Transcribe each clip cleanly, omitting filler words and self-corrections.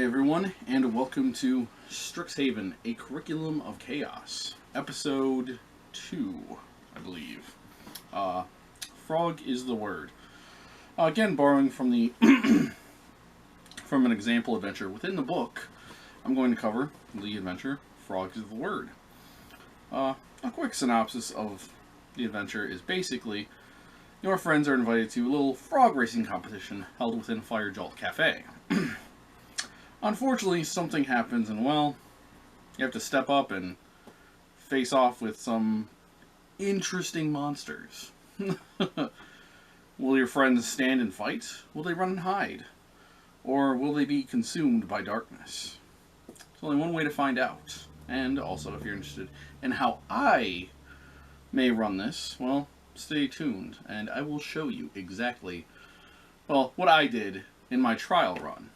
Hey everyone, and welcome to Strixhaven, a Curriculum of Chaos, Episode 2, I believe. Frog is the word. Again, borrowing from the from an example adventure within the book, I'm going to cover the adventure, Frog is the word. A quick synopsis of the adventure is basically, your friends are invited to a little frog racing competition held within Firejolt Cafe. Unfortunately, something happens and, well, you have to step up and face off with some interesting monsters. Will your friends stand and fight? Will they run and hide? Or will they be consumed by darkness? There's only one way to find out. And also, if you're interested in how I may run this, well, stay tuned, and I will show you exactly, well, what I did in my trial run.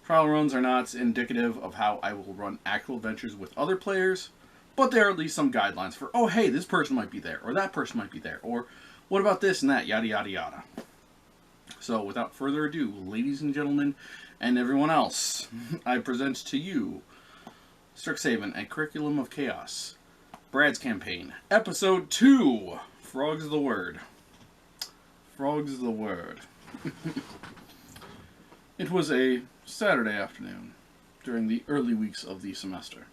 Trial runs are not indicative of how I will run actual adventures with other players, but there are at least some guidelines for, oh hey, this person might be there, or that person might be there, or what about this and that, yada yada yada. So without further ado, ladies and gentlemen, and everyone else, I present to you Strixhaven, a Curriculum of Chaos, Brad's Campaign, Episode 2, Frog's the Word. Frog's the Word. It was a Saturday afternoon, during the early weeks of the semester.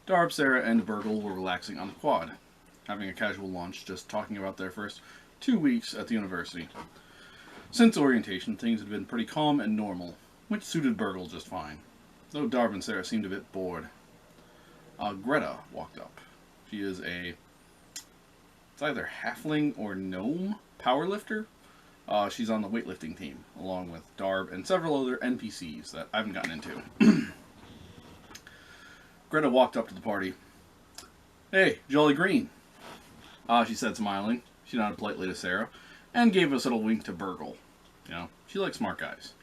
Darb, Sarah, and Burgle were relaxing on the quad, having a casual lunch, just talking about their first 2 weeks at the university. Since orientation, things had been pretty calm and normal, which suited Burgle just fine, though Darb and Sarah seemed a bit bored. Greta walked up. She is it's either halfling or gnome powerlifter. She's on the weightlifting team, along with Darb and several other NPCs that I haven't gotten into. Greta walked up to the party. "Hey, Jolly Green," she said, smiling. She nodded politely to Sarah, and gave us a little wink to Burgle. You know, she likes smart guys.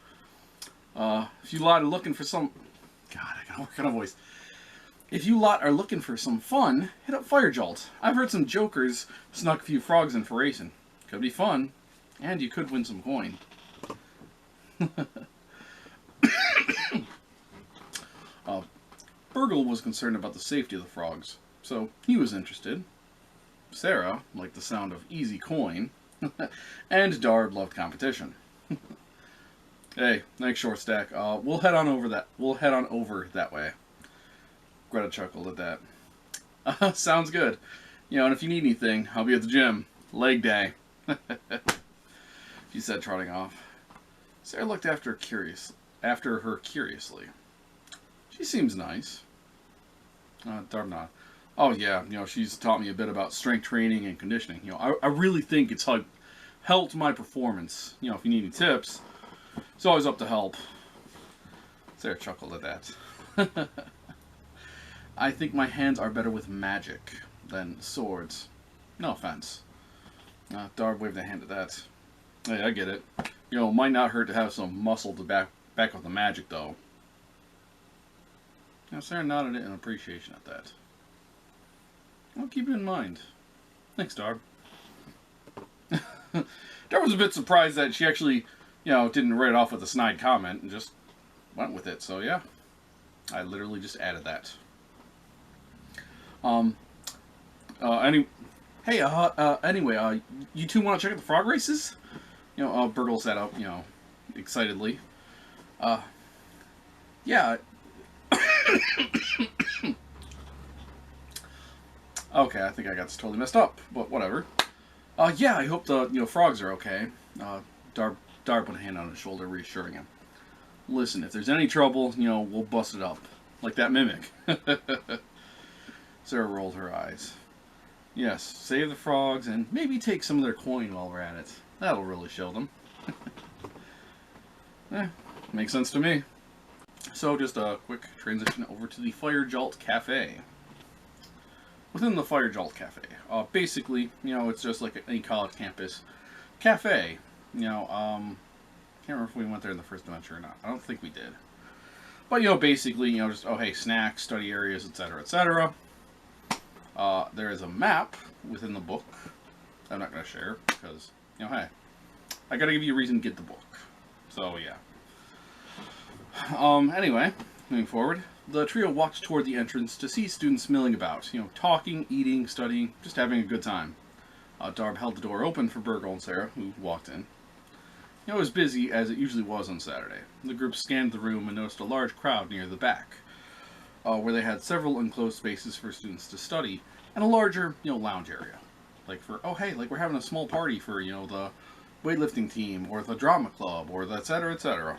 If you lot are looking for some... God, I gotta work on a voice. If you lot are looking for some fun, hit up Firejolt. I've heard some jokers snuck a few frogs in for racing. Could be fun. And you could win some coin. Burgle was concerned about the safety of the frogs, so he was interested. Sarah liked the sound of easy coin, and Darb loved competition. Hey, thanks, Short Stack. We'll head on over that way. Greta chuckled at that. Sounds good. You know, and if you need anything, I'll be at the gym. Leg day. She said, trotting off. Sarah looked after her curiously. She seems nice. Darb nodded. Oh yeah, you know, she's taught me a bit about strength training and conditioning. You know, I really think it's helped my performance. You know, if you need any tips, it's always up to help. Sarah chuckled at that. I think my hands are better with magic than swords. No offense. Darb waved a hand at that. Hey, I get it. You know, it might not hurt to have some muscle to back up the magic, though. Now, Sarah nodded in appreciation at that. I'll keep it in mind. Thanks, Darb. Darb was a bit surprised that she actually, you know, didn't write it off with a snide comment and just went with it. So, yeah. I literally just added that. Anyway, you two want to check out the frog races? You know, Burgle sat up, you know, excitedly. Yeah. Okay, I think I got this totally messed up, but whatever. Yeah, I hope the, you know, frogs are okay. Darb put a hand on his shoulder, reassuring him. Listen, if there's any trouble, you know, we'll bust it up. Like that mimic. Sarah rolled her eyes. Yes, save the frogs and maybe take some of their coin while we're at it. That'll really show them. Makes sense to me. So just a quick transition over to the Firejolt Cafe. Within the Firejolt Cafe, basically, you know, it's just like any college campus cafe. You know, can't remember if we went there in the first adventure or not. I don't think we did. But, you know, basically, you know, just, oh hey, snacks, study areas, etc., etc. There is a map within the book I'm not going to share, because, you know, hey, I got to give you a reason to get the book. So, yeah. Anyway, moving forward, the trio walked toward the entrance to see students milling about, talking, eating, studying, just having a good time. Darb held the door open for Burgle and Sarah, who walked in. It was busy, as it usually was on Saturday. The group scanned the room and noticed a large crowd near the back, where they had several enclosed spaces for students to study, and a larger, lounge area. Like for, oh hey, like we're having a small party for, the weightlifting team, or the drama club, or the etc., etc.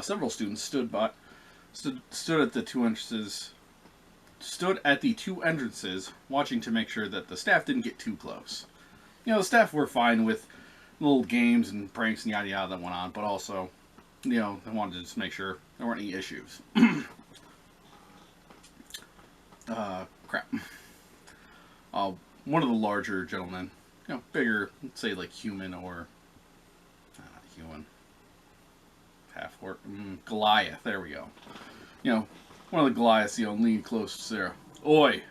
Several students stood at the two entrances, watching to make sure that the staff didn't get too close. The staff were fine with little games and pranks and yada yada that went on, but also, they wanted to just make sure there weren't any issues. Crap. One of the larger gentlemen, bigger, let's say like human or human. Half-orc. Goliath, there we go. One of the Goliaths, leaned close to Sarah. Oi!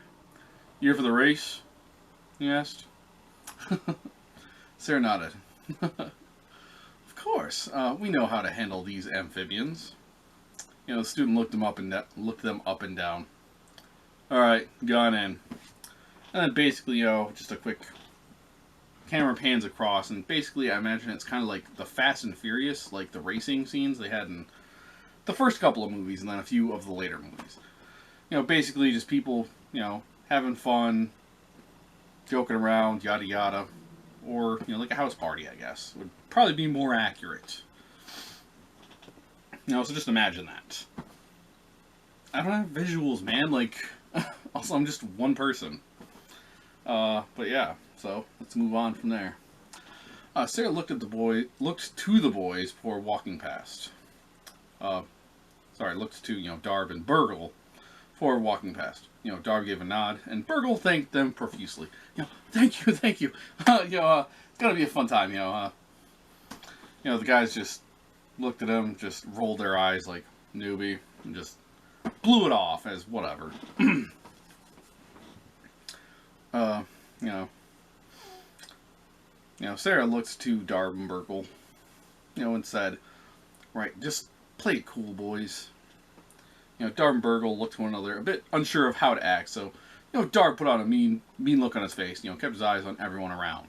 You here for the race? He asked. Sarah nodded. Of course. We know how to handle these amphibians. The student looked them up and down. Alright, gone in. And then basically, just a quick camera pans across, and basically I imagine it's kind of like the Fast and Furious, like the racing scenes they had in the first couple of movies and then a few of the later movies. Basically just people, having fun, joking around, yada yada, or, like a house party, I guess, would probably be more accurate. So just imagine that. I don't have visuals, man, like, also I'm just one person. But yeah. So let's move on from there. Sarah looked to the boys before walking past. Looked to Darb and Burgle before walking past. Darb gave a nod, and Burgle thanked them profusely. Thank you. It's gonna be a fun time. The guys just looked at him, just rolled their eyes like newbie, and just blew it off as whatever. Sarah looked to Darb and Burgle, and said, right, just play it cool, boys. Darb and Burgle looked to one another, a bit unsure of how to act, so, Darb put on a mean look on his face, kept his eyes on everyone around,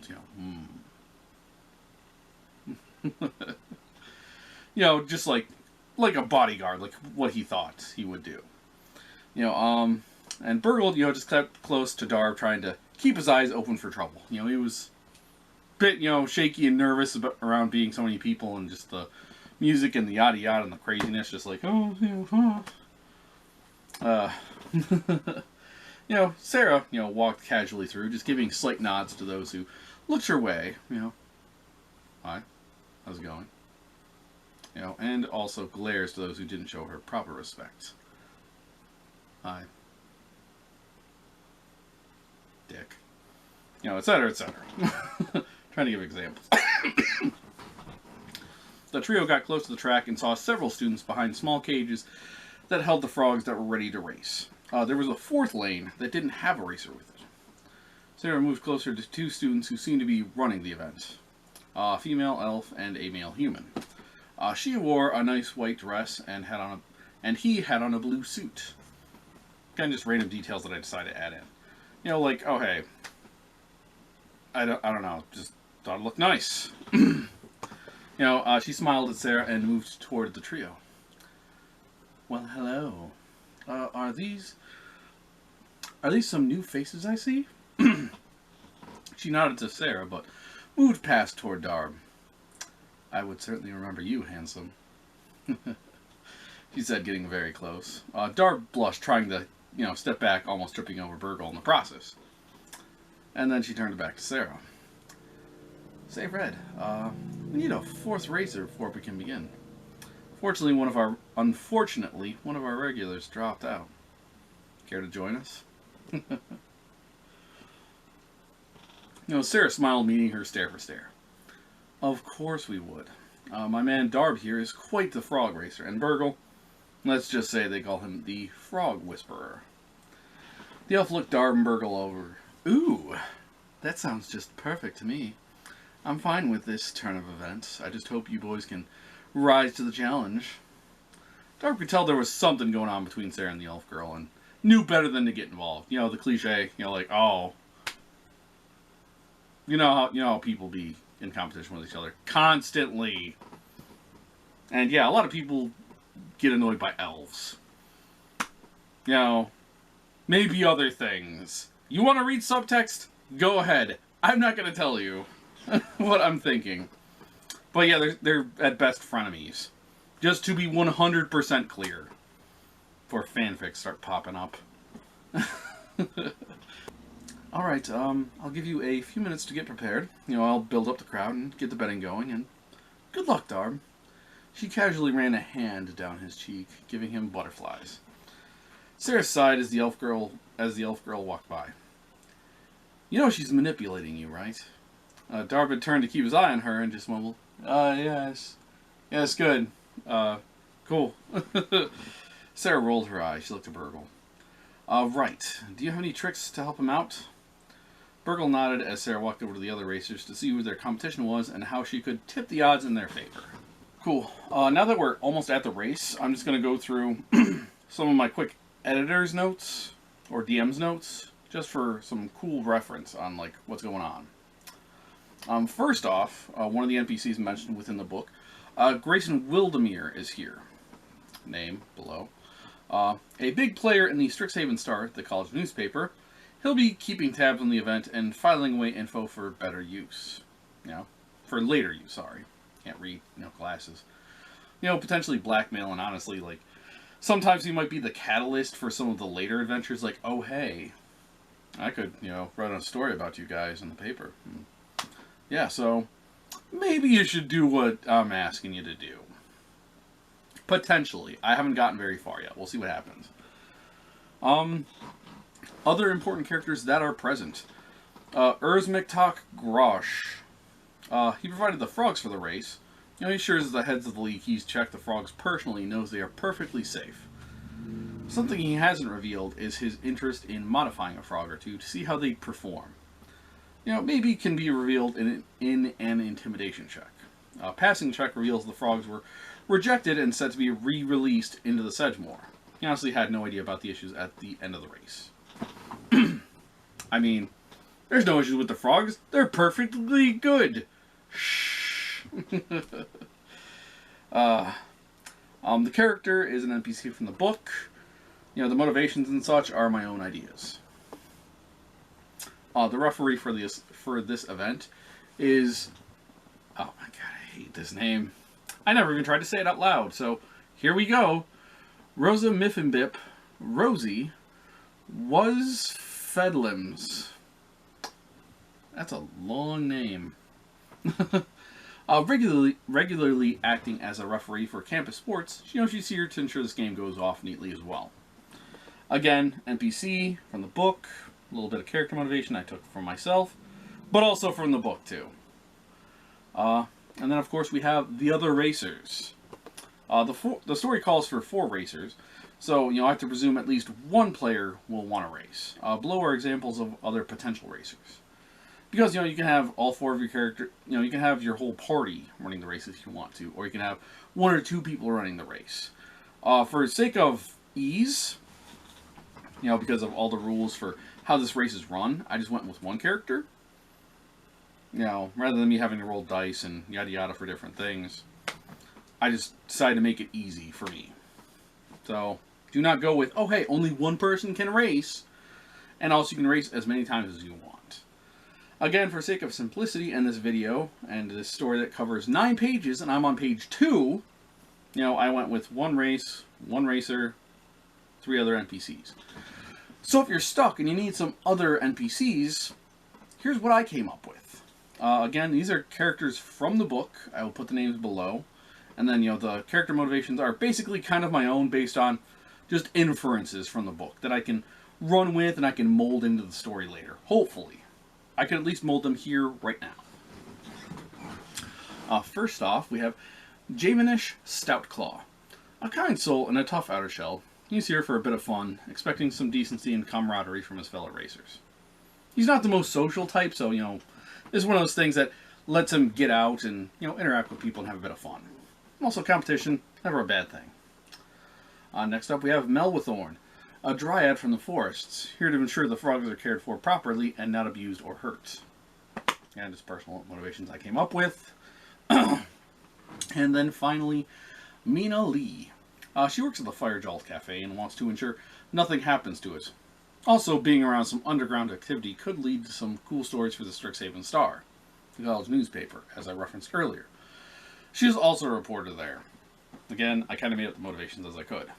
just like a bodyguard, like what he thought he would do. And Burgle, just kept close to Darb, trying to keep his eyes open for trouble. He was bit, shaky and nervous around being so many people and just the music and the yada yada and the craziness, just like, Sarah, walked casually through, just giving slight nods to those who looked her way, hi, how's it going? And also glares to those who didn't show her proper respect. Hi. Dick. Etc., etc. Trying to give examples. The trio got close to the track and saw several students behind small cages that held the frogs that were ready to race. There was a fourth lane that didn't have a racer with it. Sarah moved closer to two students who seemed to be running the event. A female elf and a male human. She wore a nice white dress and he had on a blue suit. Kind of just random details that I decided to add in. Like, oh hey, I don't know, just thought it looked nice. She smiled at Sarah and moved toward the trio. Well, hello. Are these some new faces I see? She nodded to Sarah, but moved past toward Darb. I would certainly remember you, handsome. She said, getting very close. Darb blushed, trying to, step back, almost tripping over Burgle in the process. And then she turned back to Sarah. Say, Red, we need a fourth racer before we can begin. Unfortunately, one of our regulars dropped out. Care to join us? Sarah smiled, meeting her stare for stare. Of course we would. My man Darb here is quite the frog racer, and Burgle, let's just say they call him the Frog Whisperer. The elf looked Darb and Burgle over. Ooh, that sounds just perfect to me. I'm fine with this turn of events. I just hope you boys can rise to the challenge. Darb could tell there was something going on between Sarah and the elf girl, and knew better than to get involved. You know, the cliche, you know, like, oh, you know how people be in competition with each other constantly. And yeah, a lot of people get annoyed by elves. You know, maybe other things. You want to read subtext? Go ahead. I'm not going to tell you what I'm thinking. But yeah, they're at best frenemies. Just to be 100% clear. Before fanfics start popping up. Alright, I'll give you a few minutes to get prepared. You know, I'll build up the crowd and get the betting going, and good luck, Darb. She casually ran a hand down his cheek, giving him butterflies. Sarah sighed as the elf girl walked by. You know she's manipulating you, right? Darb had turned to keep his eye on her and just mumbled, yes. Yes, good. Cool. Sarah rolled her eyes. She looked at Burgle. Right. Do you have any tricks to help him out? Burgle nodded as Sarah walked over to the other racers to see who their competition was and how she could tip the odds in their favor. Cool. Now that we're almost at the race, I'm just going to go through some of my quick editor's notes, or DM's notes, just for some cool reference on, like, what's going on. First off, one of the NPCs mentioned within the book, Grayson Wildemere is here. Name below. A big player in the Strixhaven Star, the college newspaper. He'll be keeping tabs on the event and filing away info for better use. You know, for later use, sorry. Can't read, glasses. You know, potentially blackmail, and honestly, like, sometimes he might be the catalyst for some of the later adventures, like, oh, hey, I could, write a story about you guys in the paper. Yeah, so maybe you should do what I'm asking you to do. Potentially. I haven't gotten very far yet. We'll see what happens. Other important characters that are present. Urzmiktok Grosh. He provided the frogs for the race. He ensures the heads of the league he's checked the frogs personally knows they are perfectly safe. Something he hasn't revealed is his interest in modifying a frog or two to see how they perform. Maybe can be revealed in an intimidation check. A passing check reveals the frogs were rejected and set to be re-released into the Sedgemoor. He honestly had no idea about the issues at the end of the race. I mean, there's no issues with the frogs. They're perfectly good. Shh. The character is an NPC from the book. The motivations and such are my own ideas. The referee for this event is... Oh my god, I hate this name. I never even tried to say it out loud, so here we go. Rosa Miffenbip, Rosie, was Fedlims. That's a long name. Regularly acting as a referee for campus sports, she's here to ensure this game goes off neatly as well. Again, NPC from the book, a little bit of character motivation I took from myself, but also from the book too. And then of course we have the other racers. The story calls for 4 racers, so I have to presume at least one player will want to race. Below are examples of other potential racers. Because, you can have all 4 of your character, you can have your whole party running the race if you want to, or you can have 1 or 2 people running the race. For the sake of ease, because of all the rules for how this race is run, I just went with 1 character. Rather than me having to roll dice and yada yada for different things, I just decided to make it easy for me. So, do not go with, oh hey, only 1 person can race, and also you can race as many times as you want. Again, for sake of simplicity in this video, and this story that covers 9 pages, and I'm on page 2, I went with 1 race, 1 racer, 3 other NPCs. So if you're stuck and you need some other NPCs, here's what I came up with. Again, these are characters from the book. I will put the names below. And then, the character motivations are basically kind of my own based on just inferences from the book that I can run with and I can mold into the story later. Hopefully. I can at least mold them here right now. First off, we have Javenish Stoutclaw. A kind soul and a tough outer shell. He's here for a bit of fun, expecting some decency and camaraderie from his fellow racers. He's not the most social type, so, this is one of those things that lets him get out and, interact with people and have a bit of fun. Also, competition, never a bad thing. Next up, we have Melwithorn, a dryad from the forests, here to ensure the frogs are cared for properly and not abused or hurt. And just personal motivations I came up with. And then finally, Mina Lee. She works at the Firejolt Cafe and wants to ensure nothing happens to it. Also, being around some underground activity could lead to some cool stories for the Strixhaven Star, the college newspaper, as I referenced earlier. She is also a reporter there. Again, I kind of made up the motivations as I could.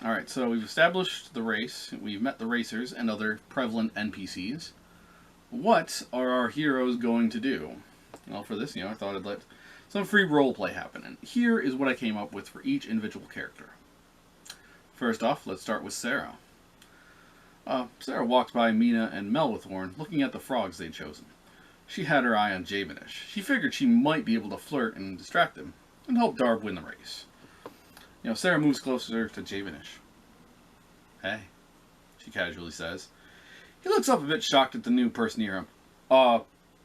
Alright, so we've established the race, we've met the racers and other prevalent NPCs. What are our heroes going to do? Well, for this, I thought I'd let some free roleplay happen, and here is what I came up with for each individual character. First off, let's start with Sarah. Sarah walked by Mina and Melwithorn, looking at the frogs they'd chosen. She had her eye on Javenish. She figured she might be able to flirt and distract him, and help Darb win the race. Sarah moves closer to Javenish. "Hey," she casually says. He looks up a bit shocked at the new person near him.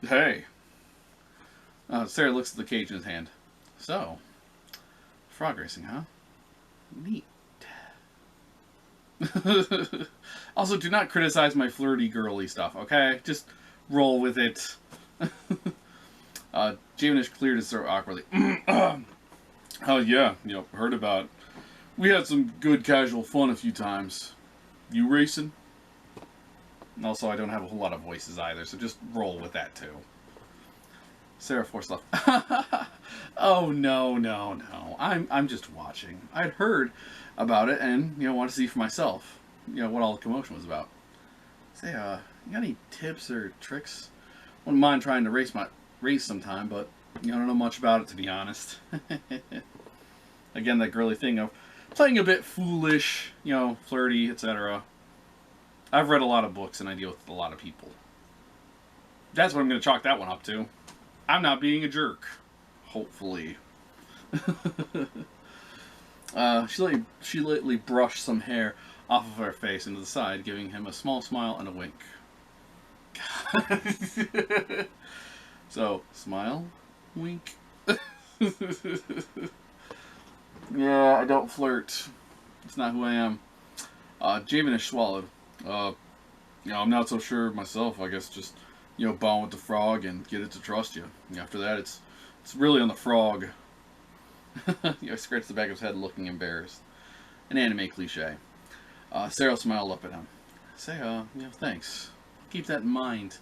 Hey." Sarah looks at the cage in his hand. "So, frog racing, huh? Neat." Also, do not criticize my flirty, girly stuff, okay? Just roll with it. Javenish cleared his throat awkwardly. "Oh yeah, heard about it. We had some good casual fun a few times. You racing?" Also, I don't have a whole lot of voices either, so just roll with that too. Sarah forced laugh. "Oh no. I'm just watching. I'd heard about it and want to see for myself. What all the commotion was about. Say, you got any tips or tricks? Wouldn't mind trying to race sometime, but I don't know much about it, to be honest." Again, that girly thing of playing a bit foolish, flirty, etc. I've read a lot of books and I deal with a lot of people. That's what I'm going to chalk that one up to. I'm not being a jerk. Hopefully. She lightly brushed some hair off of her face into the side, giving him a small smile and a wink. So, smile, wink. Yeah, I don't flirt. It's not who I am. Javenish swallowed. I'm not so sure myself. I guess just, bond with the frog and get it to trust you. After that, it's really on the frog. Scratched the back of his head, looking embarrassed. An anime cliche. Sarah smiled up at him. Say, thanks. Keep that in mind.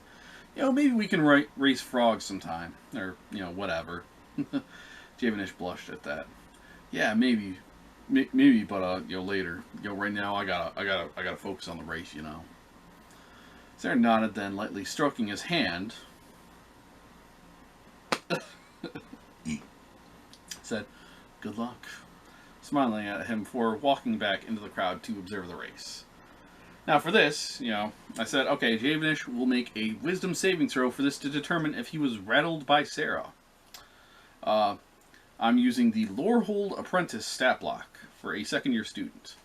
Maybe we can race frogs sometime. Or, whatever. Javenish blushed at that. Yeah, maybe, but later. Right now I gotta focus on the race. Sarah nodded, then lightly stroking his hand, said, "Good luck," smiling at him before walking back into the crowd to observe the race. Now for this, I said, okay, Javenish will make a wisdom saving throw for this to determine if he was rattled by Sarah. I'm using the Lorehold Apprentice stat block for a second-year student.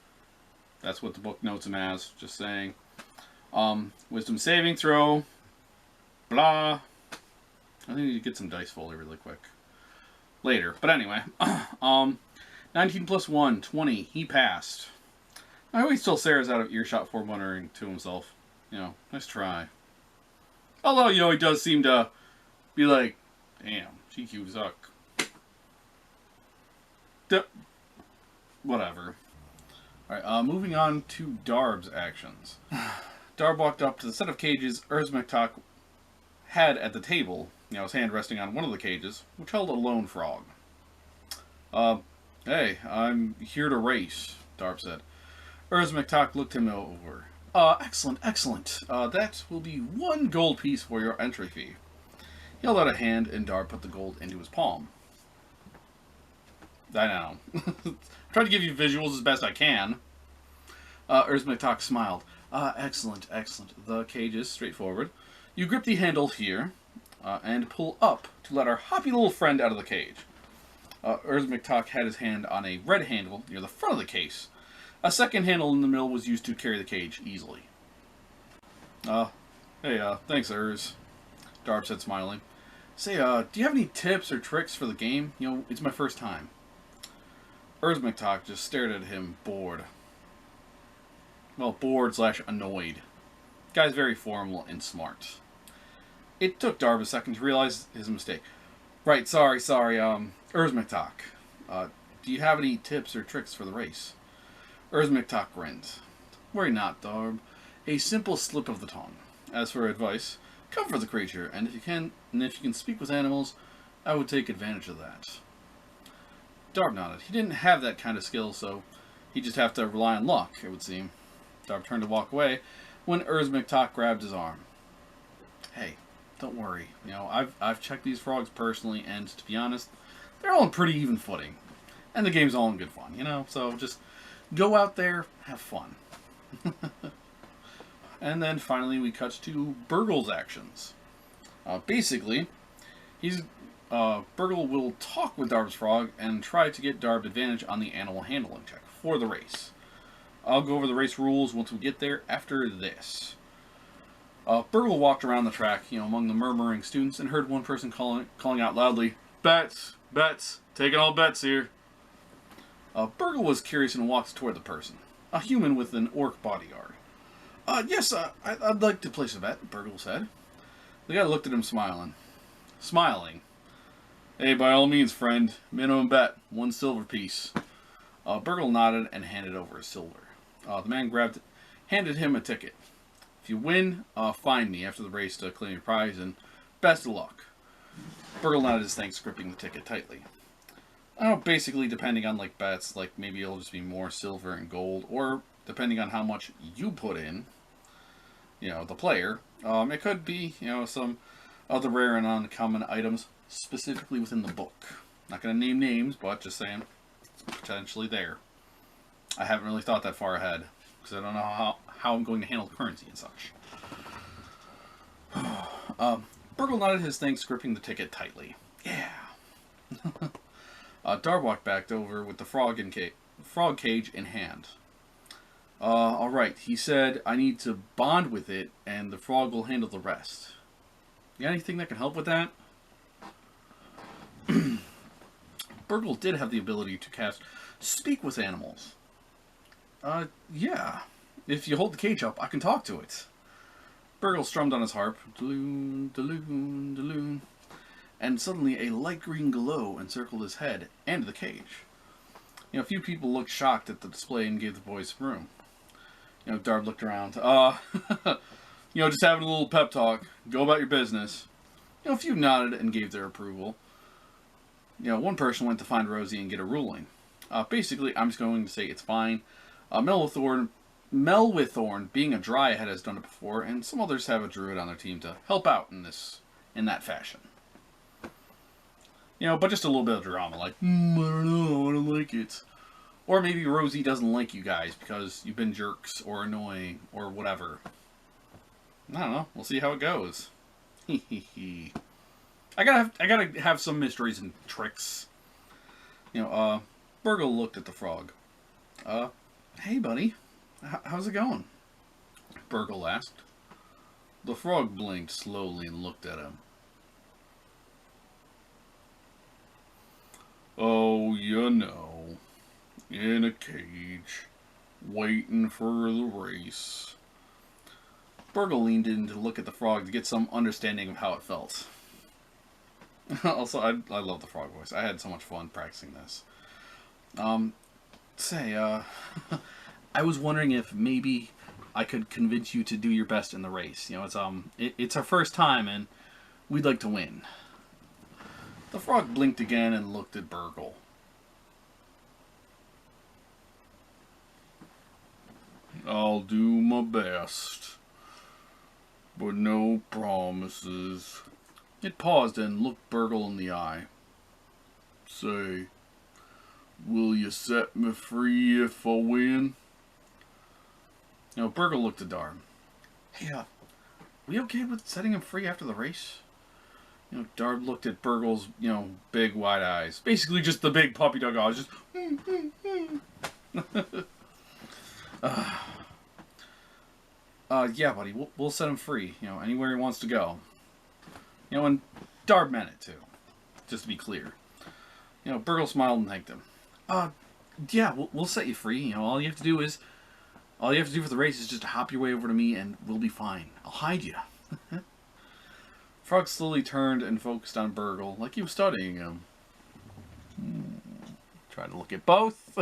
That's what the book notes him as, just saying. Wisdom saving throw, blah. I need to get some dice foley really quick. Later, but anyway. 19 plus 1, 20, he passed. I always tell Sarah's out of earshot for muttering to himself, nice try. Although, he does seem to be like, damn, GQ suck. Whatever. Alright, moving on to Darb's actions. Darb walked up to the set of cages Erzmektok had at the table, his hand resting on one of the cages, which held a lone frog. Hey, I'm here to race, Darb said. Erzmektok looked him over. Excellent. That will be 1 gold piece for your entry fee. He held out a hand, and Darb put the gold into his palm. I know. I'm trying to give you visuals as best I can. Erzmektok smiled. Excellent. The cage is straightforward. You grip the handle here, and pull up to let our hoppy little friend out of the cage. Erzmektok had his hand on a red handle near the front of the case. A second handle in the middle was used to carry the cage easily. Hey, thanks, Erz, Darb said, smiling. Say, do you have any tips or tricks for the game? You know, it's my first time. Erzmiktok just stared at him, bored. Well, bored slash annoyed. Guy's very formal and smart. It took Darb a second to realize his mistake. Right, sorry, Erzmiktok. Do you have any tips or tricks for the race? Erzmiktok grinned. Worry not, Darb. A simple slip of the tongue. As for advice, come for the creature, and if you can speak with animals, I would take advantage of that. Darb nodded. He didn't have that kind of skill, so he'd just have to rely on luck, it would seem. Darb turned to walk away when Erzmiktok grabbed his arm. Hey, don't worry. You know, I've checked these frogs personally, and to be honest, they're all on pretty even footing. And the game's all in good fun, you know? So just go out there, have fun. And then finally we cut to Burgle's actions. Basically, Burgle will talk with Darb's frog and try to get Darb advantage on the animal handling check for the race. I'll go over the race rules once we get there after this. Burgle walked around the track, you know, among the murmuring students, and heard one person calling out loudly, "Bets! Bets! Taking all bets here!" Burgle was curious and walked toward the person, a human with an orc bodyguard. Yes, I'd like to place a bet," Burgle said. The guy looked at him smiling. "Hey, by all means, friend. Minimum bet, 1 silver piece." Burgle nodded and handed over his silver. The man handed him a ticket. "If you win, find me after the race to claim your prize, and best of luck." Burgle nodded his thanks, gripping the ticket tightly. Basically, depending on, like, bets, like, maybe it'll just be more silver and gold, or depending on how much you put in, you know, the player, it could be, you know, some other rare and uncommon items specifically within the book. Not going to name names, but just saying, it's potentially there. I haven't really thought that far ahead, because I don't know how I'm going to handle currency and such. Burgle nodded his thanks, gripping the ticket tightly. Yeah. Darb walked back over with the frog cage in hand. Alright, he said I need to bond with it, and the frog will handle the rest. You got anything that can help with that? Burgle did have the ability to cast Speak with Animals. Yeah. If you hold the cage up, I can talk to it. Burgle strummed on his harp. Daloon, daloon, daloon. And suddenly a light green glow encircled his head and the cage. You know, a few people looked shocked at the display and gave the boys some room. You know, Darb looked around. You know, just having a little pep talk. Go about your business. You know, a few nodded and gave their approval. You know, one person went to find Rosie and get a ruling. Basically, I'm just going to say it's fine. Melwithorn, being a dryad, has done it before, and some others have a druid on their team to help out in that fashion. You know, but just a little bit of drama, like, I don't know, I don't like it. Or maybe Rosie doesn't like you guys because you've been jerks or annoying or whatever. I don't know. We'll see how it goes. I gotta have some mysteries and tricks. You know, Burgle looked at the frog. Hey, buddy. How's it going? Burgle asked. The frog blinked slowly and looked at him. Oh, you know, in a cage, waiting for the race. Burgle leaned in to look at the frog to get some understanding of how it felt. Also, I love the frog voice. I had so much fun practicing this. I was wondering if maybe I could convince you to do your best in the race. You know, it's our first time, and we'd like to win. The frog blinked again and looked at Burgle. I'll do my best, but no promises. It paused and looked Burgle in the eye. Say, will you set me free if I win? You know, Burgle looked at Darb. Hey, are we okay with setting him free after the race? You know, Darb looked at Burgle's, you know, big wide eyes. Basically just the big puppy dog eyes. Just, yeah, buddy, we'll set him free. You know, anywhere he wants to go. You know, and Darb meant it too, just to be clear. You know, Burgle smiled and thanked him. Yeah, we'll set you free. You know, all you have to do for the race is just to hop your way over to me and we'll be fine. I'll hide you. Frog slowly turned and focused on Burgle, like he was studying him. Try to look at both.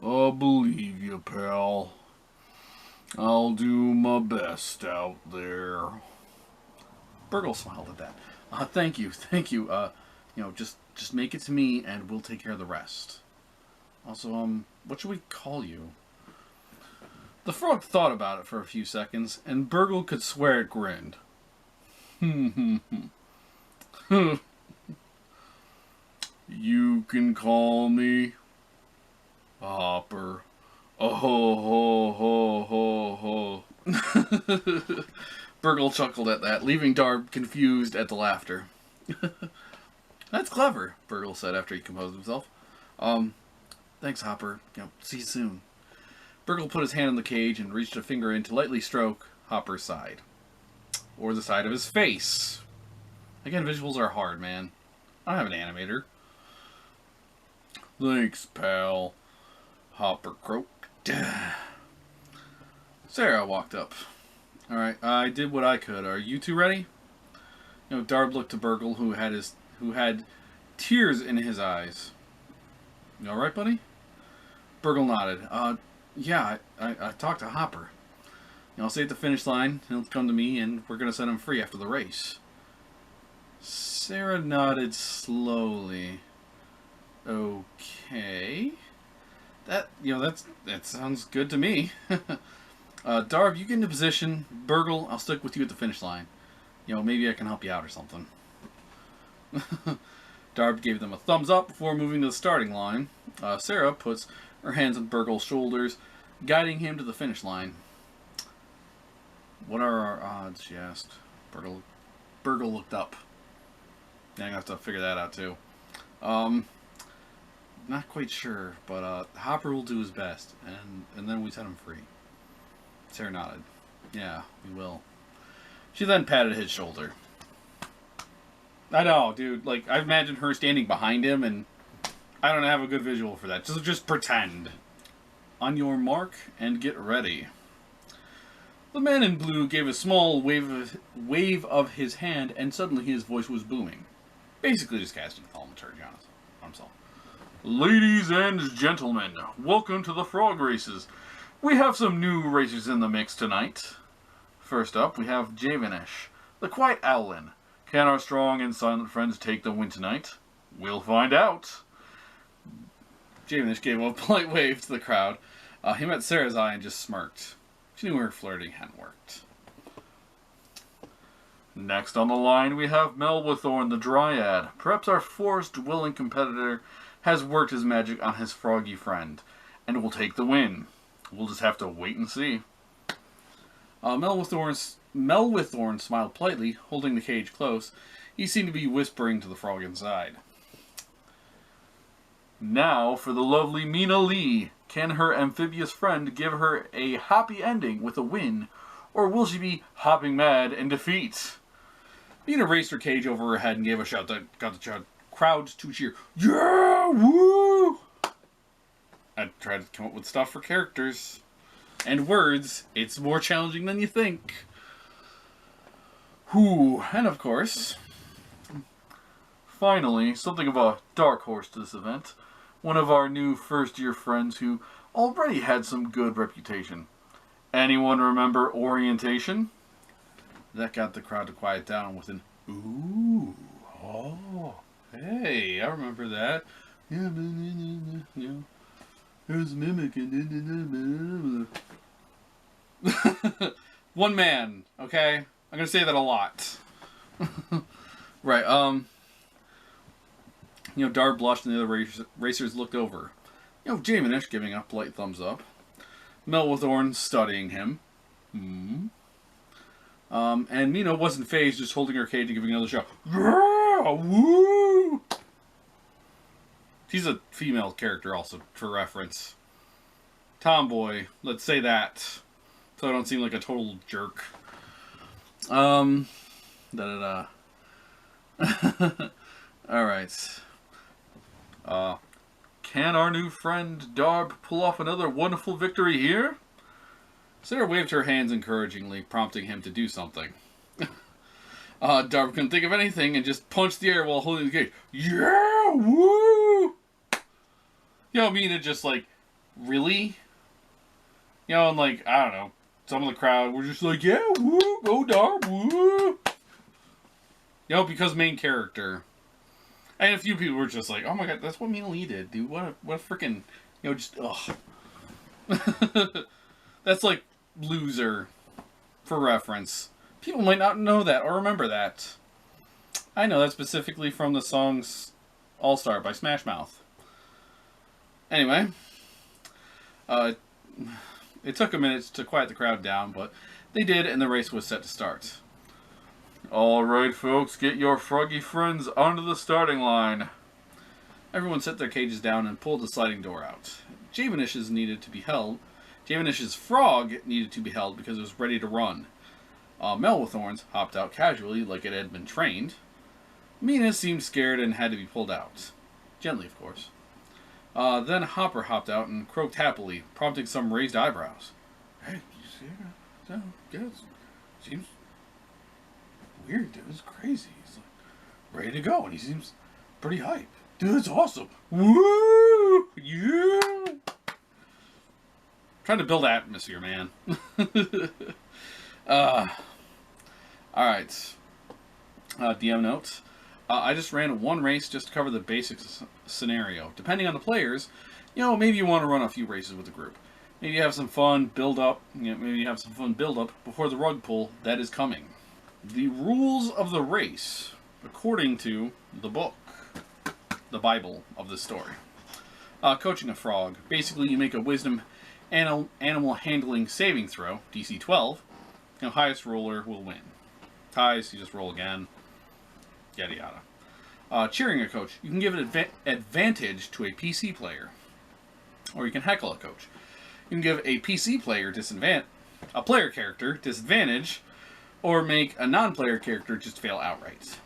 I'll believe you, pal. I'll do my best out there. Burgle smiled at that. Thank you. You know, just make it to me and we'll take care of the rest. Also, what should we call you? The frog thought about it for a few seconds, and Burgle could swear it grinned. You can call me Hopper. Oh ho ho ho ho. Burgle chuckled at that, leaving Darb confused at the laughter. That's clever, Burgle said after he composed himself. Thanks, Hopper. You know, see you soon. Burgle put his hand on the cage and reached a finger in to lightly stroke Hopper's side. Or the side of his face. Again, visuals are hard, man. I don't have an animator. Thanks, pal. Hopper croaked. Sarah walked up. Alright, I did what I could. Are you two ready? You know, Darb looked to Burgle, who had tears in his eyes. You alright, buddy? Burgle nodded. Yeah, I talked to Hopper. You know, I'll stay at the finish line. He'll come to me, and we're going to set him free after the race. Sarah nodded slowly. Okay. That sounds good to me. Darb, you get into position. Burgle, I'll stick with you at the finish line. You know, maybe I can help you out or something. Darb gave them a thumbs up before moving to the starting line. Sarah puts her hands on Burgle's shoulders, guiding him to the finish line. What are our odds, she asked. Burgle looked up. Yeah, I'm going to have to figure that out, too. Not quite sure, but Hopper will do his best, and then we set him free. Sarah nodded. Yeah, we will. She then patted his shoulder. I know, dude. Like, I imagine her standing behind him, and I don't have a good visual for that. Just pretend. On your mark, and get ready. The man in blue gave a small wave of his hand, and suddenly his voice was booming. Basically just casting thaumaturgy on himself. Ladies and gentlemen, welcome to the frog races. We have some new racers in the mix tonight. First up, we have Javenish, the quiet owlin. Can our strong and silent friends take the win tonight? We'll find out. Javenish gave a polite wave to the crowd. He met Sarah's eye and just smirked. She knew her flirting hadn't worked. Next on the line, we have Melwithorn the Dryad. Perhaps our forest-dwelling competitor has worked his magic on his froggy friend, and will take the win. We'll just have to wait and see. Melwithorn smiled politely, holding the cage close. He seemed to be whispering to the frog inside. Now for the lovely Mina Lee. Can her amphibious friend give her a happy ending with a win, or will she be hopping mad in defeat? Mina raised her cage over her head and gave a shout that got the crowd to cheer. Yeah, woo! I tried to come up with stuff for characters and words. It's more challenging than you think. Whew. And of course, finally, something of a dark horse to this event. One of our new first-year friends who already had some good reputation. Anyone remember orientation? That got the crowd to quiet down with an ooh, oh, hey, I remember that. Yeah, you know, there's mimic and one man, okay? I'm gonna say that a lot. Right, you know, Darb blushed and the other racers looked over. You know, Javenish giving a polite thumbs up. Melwithorn studying him. And Mina wasn't phased, just holding her cage and giving another shout. Yeah, woo! She's a female character also, for reference. Tomboy, let's say that. So I don't seem like a total jerk. Da da da. Alright. Can our new friend Darb pull off another wonderful victory here? Sarah waved her hands encouragingly, prompting him to do something. Darb couldn't think of anything and just punched the air while holding the gate. Yeah, woo! Mina just like, really? And like, I don't know, some of the crowd were just like, yeah, woo, go Darb, woo! Because main character. And a few people were just like, oh my god, that's what Mina Lee did, dude. What a freaking, just, ugh. That's like loser, for reference. People might not know that or remember that. I know that specifically from the songs All-Star by Smash Mouth. Anyway, it took a minute to quiet the crowd down, but they did, and the race was set to start. Alright, folks, get your froggy friends onto the starting line. Everyone set their cages down and pulled the sliding door out. Javenish's frog needed to be held because it was ready to run. Melwithorn's hopped out casually like it had been trained. Mina seemed scared and had to be pulled out. Gently, of course. Then Hopper hopped out and croaked happily, prompting some raised eyebrows. Hey, you see that? Yeah, seems weird, dude. It's crazy. He's like ready to go, and he seems pretty hype. Dude, it's awesome. Woo! Yeah! Trying to build atmosphere, man. Alright. DM note. I just ran one race just to cover the basic scenario. Depending on the players, maybe you want to run a few races with the group. Maybe you have some fun build up. Maybe you have some fun build up before the rug pull that is coming. The rules of the race, according to the book, the Bible of the story. Coaching a frog. Basically, you make a wisdom animal handling saving throw, DC 12. Highest roller will win. Ties, you just roll again. Yada yada. Cheering a coach. You can give an advantage to a PC player. Or you can heckle a coach. You can give a PC player a player character disadvantage, or make a non-player character just fail outright.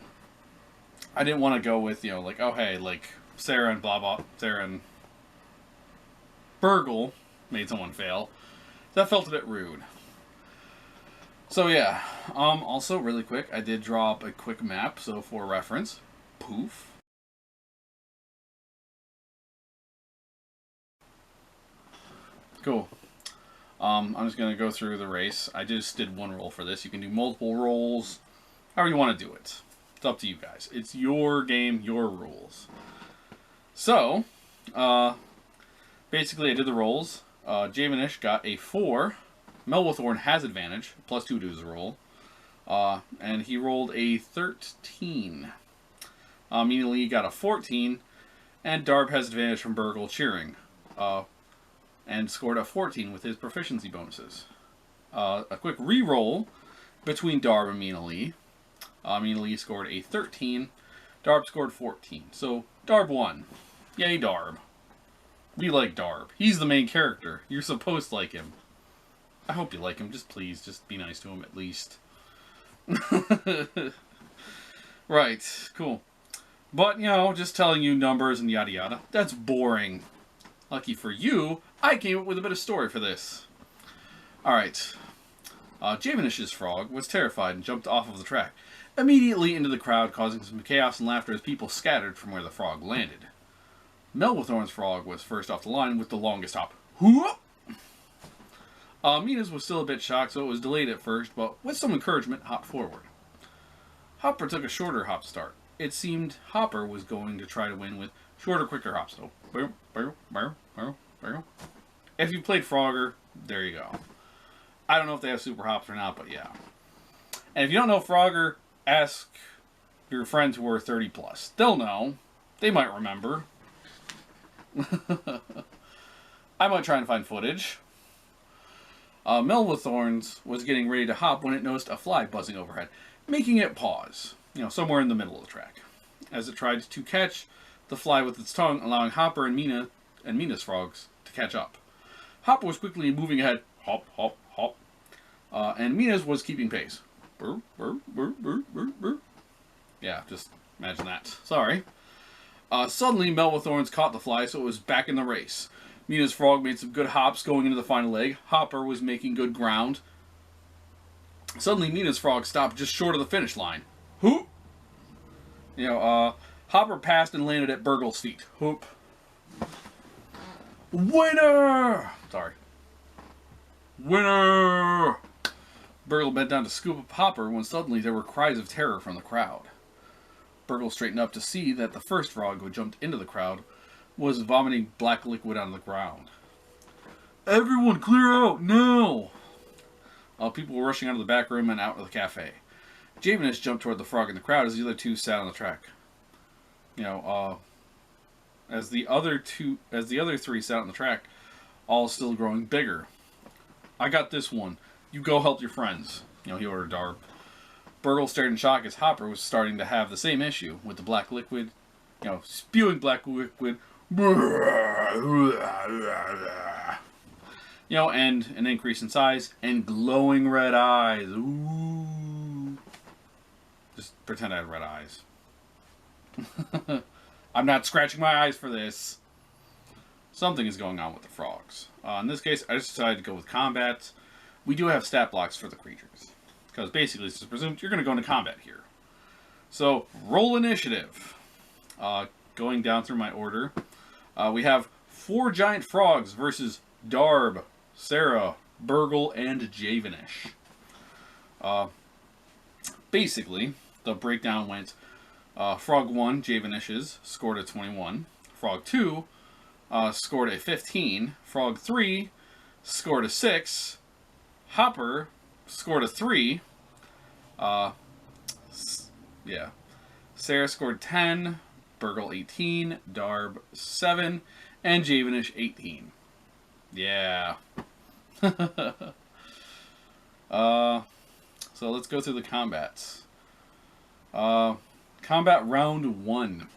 I didn't want to go with, like, oh hey, like, Sarah and blah blah, Sarah and Burgle made someone fail. That felt a bit rude. So yeah, also really quick, I did draw up a quick map, so for reference, poof. Cool. I'm just going to go through the race. I just did one roll for this. You can do multiple rolls, however you want to do it. It's up to you guys. It's your game, your rules. So, basically I did the rolls. Javenish got a 4. Melwithorn has advantage, +2 to his roll. And he rolled a 13. Mina Lee got a 14. And Darb has advantage from Burgle cheering. And scored a 14 with his proficiency bonuses. A quick re-roll between Darb and Mina Lee. Mina Lee scored a 13. Darb scored 14. So, Darb won. Yay, Darb. We like Darb. He's the main character. You're supposed to like him. I hope you like him. Just please, just be nice to him at least. Right, cool. But, just telling you numbers and yada yada, that's boring. Lucky for you, I came up with a bit of story for this. Alright. Javenish's frog was terrified and jumped off of the track, immediately into the crowd, causing some chaos and laughter as people scattered from where the frog landed. Melwithorn's frog was first off the line with the longest hop. Whoop! Mina's was still a bit shocked, so it was delayed at first, but with some encouragement, hopped forward. Hopper took a shorter hop start. It seemed Hopper was going to try to win with shorter, quicker hops. So, if you played Frogger, there you go. I don't know if they have super hops or not, but yeah. And if you don't know Frogger, ask your friends who are 30 plus. They'll know. They might remember. I might try and find footage. Melwithorns was getting ready to hop when it noticed a fly buzzing overhead, making it pause, somewhere in the middle of the track, as it tried to catch the fly with its tongue, allowing Hopper and Mina's frogs to catch up. Hopper was quickly moving ahead, hop, hop, hop, and Mina's was keeping pace. Burr, burr, burr, burr, burr, burr. yeah, just imagine that. Sorry. Suddenly, Melbathorns caught the fly, so it was back in the race. Mina's frog made some good hops going into the final leg. Hopper was making good ground. Suddenly, Mina's frog stopped just short of the finish line. Hoop! Hopper passed and landed at Burgle's feet. Hoop. Winner! Sorry. Winner! Burgle bent down to scoop up Hopper when suddenly there were cries of terror from the crowd. Burgle straightened up to see that the first frog who jumped into the crowd was vomiting black liquid on the ground. Everyone clear out, now! People were rushing out of the back room and out of the cafe. Javenish jumped toward the frog in the crowd as the other two sat on the track. As the other three sat on the track, all still growing bigger. I got this one. You go help your friends. He ordered Darb. Burgle stared in shock as Hopper was starting to have the same issue with the black liquid, spewing black liquid, and an increase in size and glowing red eyes. Ooh. Just pretend I had red eyes. I'm not scratching my eyes for this. Something is going on with the frogs. In this case, I just decided to go with combat. We do have stat blocks for the creatures. Because basically, it's presumed you're going to go into combat here. So, roll initiative. Going down through my order. We have 4 giant frogs versus Darb, Sarah, Burgle, and Javenish. Basically, the breakdown went... Frog 1, Javenish's, scored a 21. Frog 2 scored a 15. Frog 3 scored a 6. Hopper scored a 3. Sarah scored 10. Burgle 18. Darb 7. And Javenish 18. Yeah. So let's go through the combats. Combat round 1.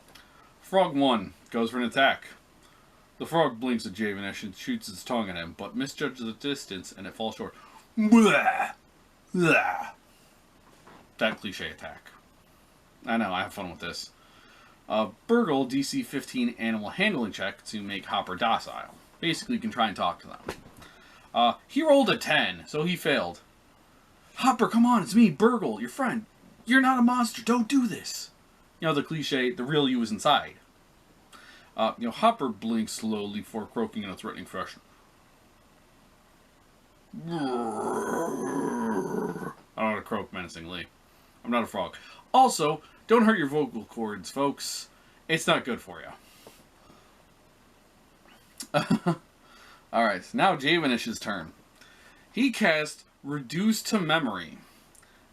Frog 1 goes for an attack. The frog blinks at Javenish and shoots its tongue at him, but misjudges the distance and it falls short. Blah! Blah! That cliche attack. I know, I have fun with this. Burgle DC 15 animal handling check to make Hopper docile. Basically, you can try and talk to them. He rolled a 10, so he failed. Hopper, come on, it's me, Burgle, your friend. You're not a monster, don't do this. The cliche, the real you is inside. Hopper blinks slowly before croaking in a threatening fashion. I don't know how to croak menacingly. I'm not a frog. Also, don't hurt your vocal cords, folks. It's not good for you. Alright, now Javenish's turn. He cast Reduce to Memory.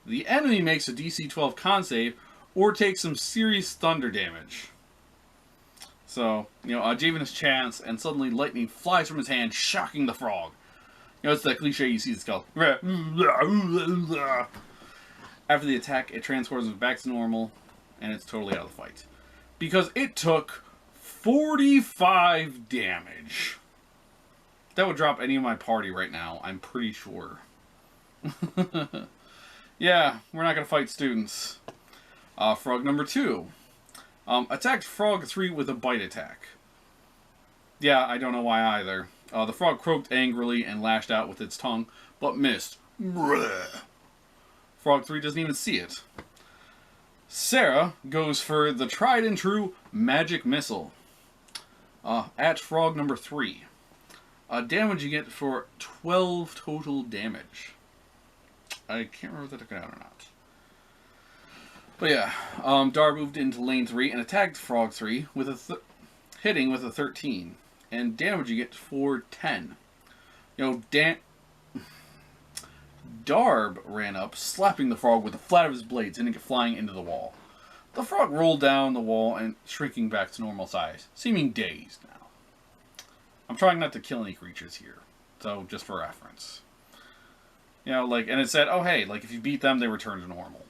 The enemy makes a DC 12 con save or takes some serious thunder damage. So, Javenish chants, and suddenly lightning flies from his hand, shocking the frog. It's that cliche you see the skull. After the attack, it transforms back to normal, and it's totally out of the fight. Because it took 45 damage. That would drop any of my party right now, I'm pretty sure. Yeah, we're not going to fight students. Frog number 2. Attacked Frog 3 with a bite attack. Yeah, I don't know why either. The frog croaked angrily and lashed out with its tongue, but missed. Frog 3 doesn't even see it. Sarah goes for the tried and true magic missile. At Frog number 3. Damaging it for 12 total damage. I can't remember if that took it out or not. But yeah, Dar moved into lane 3 and attacked Frog 3 with hitting with a 13 and damaging it for 10. Darb ran up, slapping the frog with the flat of his blade, sending it flying into the wall. The frog rolled down the wall and shrinking back to normal size, seeming dazed now. I'm trying not to kill any creatures here, so just for reference. And it said, oh hey, if you beat them, they return to normal.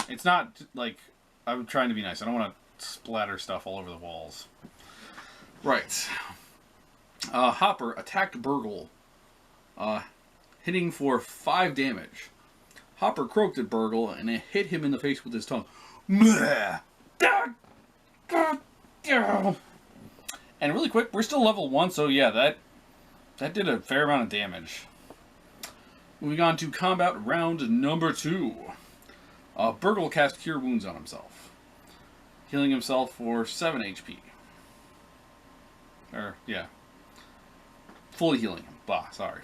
It's not, I'm trying to be nice. I don't want to splatter stuff all over the walls. Right. Hopper attacked Burgle, hitting for 5 damage. Hopper croaked at Burgle and it hit him in the face with his tongue. Meh. And really quick, we're still level 1, so yeah, that did a fair amount of damage. Moving on to combat round number 2. Burgle cast Cure Wounds on himself, healing himself for 7 HP. Yeah. Fully healing him. Bah, sorry.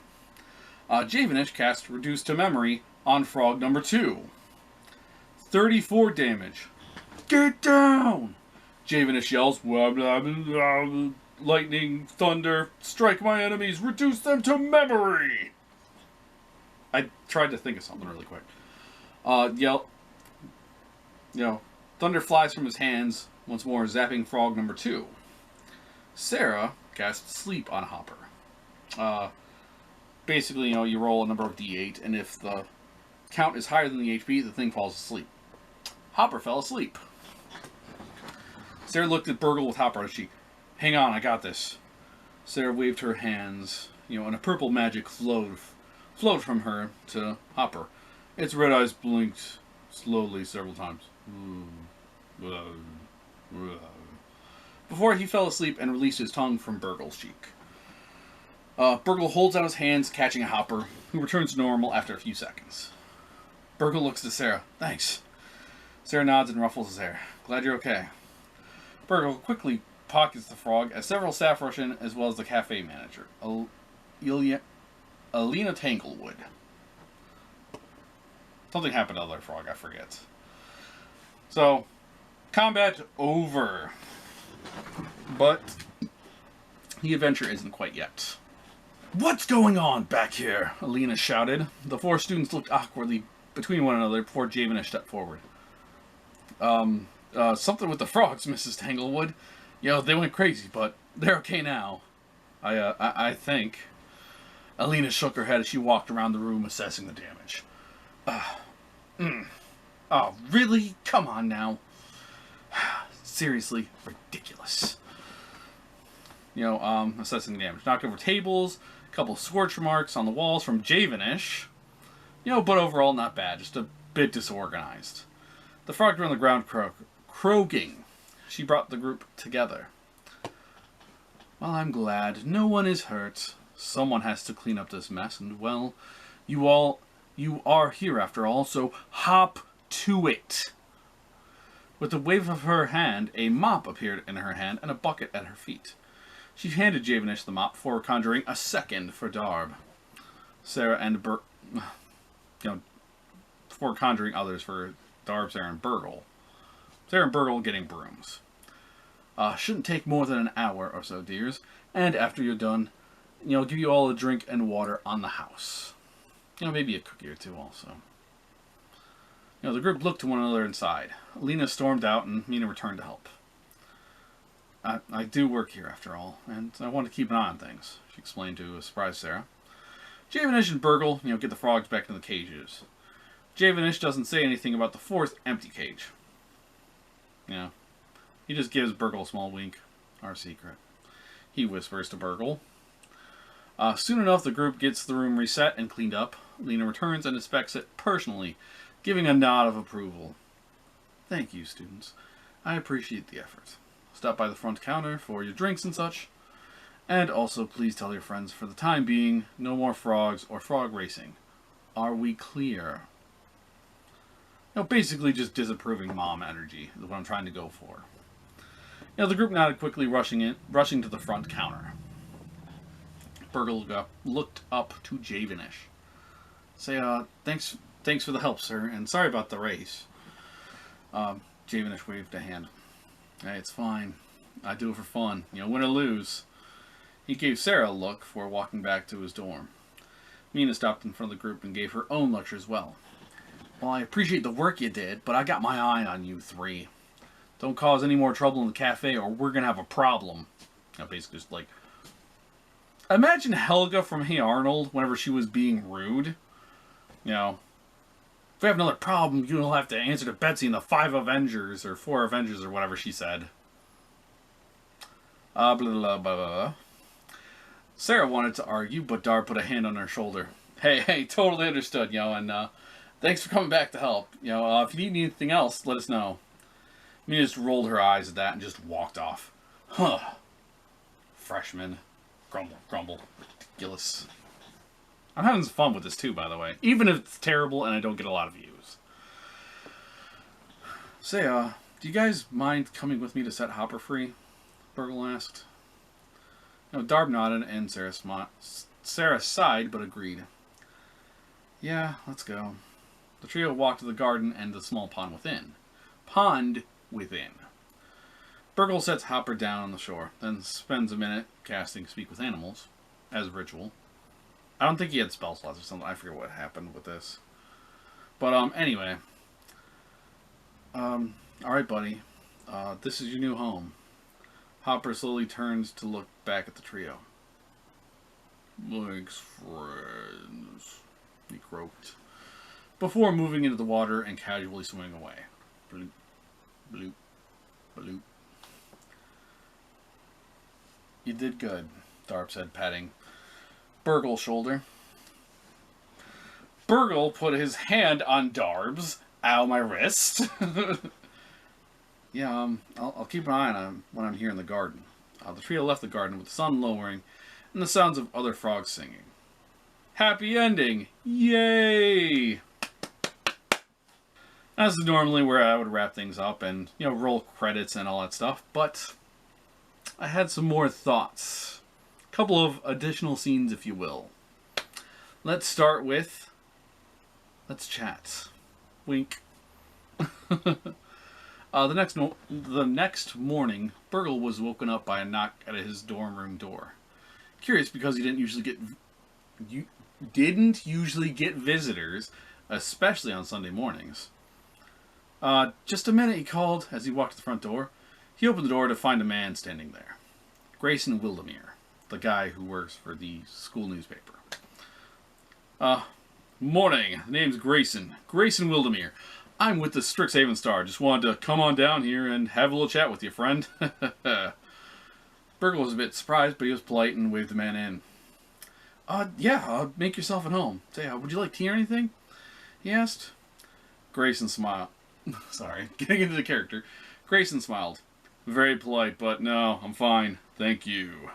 Javenish cast Reduce to Memory on Frog number 2. 34 damage. Get down! Javenish yells, blah, blah, blah, blah, lightning, thunder, strike my enemies, reduce them to memory! I tried to think of something really quick. Thunder flies from his hands, once more zapping Frog number 2. Sarah casts Sleep on Hopper. Basically, you roll a number of d8, and if the count is higher than the HP, the thing falls asleep. Hopper fell asleep. Sarah looked at Burgle with Hopper on his cheek. Hang on, I got this. Sarah waved her hands, and a purple magic flowed from her to Hopper. Its red eyes blinked slowly several times. Before he fell asleep and released his tongue from Burgle's cheek. Burgle holds out his hands, catching a Hopper, who returns to normal after a few seconds. Burgle looks to Sarah. Thanks. Sarah nods and ruffles his hair. Glad you're okay. Burgle quickly pockets the frog as several staff rush in, as well as the cafe manager, Alina Tanglewood. Something happened to the other frog, I forget. So, combat over. But the adventure isn't quite yet. What's going on back here? Alina shouted. The 4 students looked awkwardly between one another before Javenish stepped forward. Something with the frogs, Mrs. Tanglewood. They went crazy, but they're okay now. I think. Alina shook her head as she walked around the room assessing the damage. Oh, really? Come on now. Seriously, ridiculous. Assessing the damage. Knocked over tables, a couple of scorch marks on the walls from Javenish. But overall not bad, just a bit disorganized. The frog were on the ground croaking. She brought the group together. Well, I'm glad. No one is hurt. Someone has to clean up this mess, and well, you are here after all, so hop to it. With a wave of her hand, a mop appeared in her hand and a bucket at her feet. She handed Javenish the mop before conjuring a second for Darb. Sarah and before conjuring others for Darb, Sarah, and Burgle. Sarah and Burgle getting brooms. Shouldn't take more than an hour or so, dears. And after you're done, give you all a drink and water on the house. Maybe a cookie or two also. The group looked to one another inside. Alina stormed out and Mina returned to help. I do work here after all, and I want to keep an eye on things, she explained to a surprised Sarah. Javenish and Burgle, get the frogs back in the cages. Javenish doesn't say anything about the 4th empty cage. He just gives Burgle a small wink. Our secret. He whispers to Burgle. Soon enough, the group gets the room reset and cleaned up. Lena returns and inspects it personally, giving a nod of approval. Thank you, students. I appreciate the effort. Stop by the front counter for your drinks and such. And also, please tell your friends, for the time being, no more frogs or frog racing. Are we clear? Basically just disapproving mom energy is what I'm trying to go for. The group nodded quickly, rushing to the front counter. Burgle looked up to Javenish. Say, thanks for the help, sir, and sorry about the race. Javenish waved a hand. Hey, it's fine. I do it for fun. Win or lose. He gave Sarah a look before walking back to his dorm. Mina stopped in front of the group and gave her own lecture as well. Well, I appreciate the work you did, but I got my eye on you 3. Don't cause any more trouble in the cafe or we're going to have a problem. Basically just like... Imagine Helga from Hey Arnold whenever she was being rude. If we have another problem, you'll have to answer to Betsy and the 5 Avengers, or 4 Avengers, or whatever she said. Blah, blah, blah, blah. Sarah wanted to argue, but Dar put a hand on her shoulder. Hey, totally understood, and Thanks for coming back to help. If you need anything else, let us know. Mina just rolled her eyes at that and just walked off. Huh. Freshman. Grumble, grumble. Ridiculous. I'm having some fun with this too, by the way. Even if it's terrible and I don't get a lot of views. Say, do you guys mind coming with me to set Hopper free? Burgle asked. Darb nodded and Sarah sighed but agreed. Yeah, let's go. The trio walked to the garden and the small pond within. Pond within. Burgle sets Hopper down on the shore, then spends a minute casting Speak with Animals, as a ritual. I don't think he had spell slots or something. I forget what happened with this. But, anyway. Alright, buddy. This is your new home. Hopper slowly turns to look back at the trio. Thanks, friends, he croaked, before moving into the water and casually swimming away. Bloop, bloop, bloop. You did good, Darb said, patting Burgle's shoulder. Burgle put his hand on Darb's. Ow, my wrist. Yeah, I'll keep an eye on him when I'm here in the garden. The trio left the garden with the sun lowering and the sounds of other frogs singing. Happy ending! Yay! That's normally where I would wrap things up and, roll credits and all that stuff, but I had some more thoughts. A couple of additional scenes, if you will. Let's start with... Let's chat. Wink. The next morning, Burgle was woken up by a knock at his dorm room door. Curious because he didn't usually get visitors, especially on Sunday mornings. Just a minute, he called as he walked to the front door. He opened the door to find a man standing there. Grayson Wildemere, the guy who works for the school newspaper. Morning. The name's Grayson. Grayson Wildemere. I'm with the Strixhaven Star. Just wanted to come on down here and have a little chat with you, friend. Burgle was a bit surprised, but he was polite and waved the man in. Yeah, make yourself at home. Say, would you like tea or anything? He asked. Grayson smiled. Sorry, getting into the character. Grayson smiled. Very polite, but no, I'm fine. Thank you.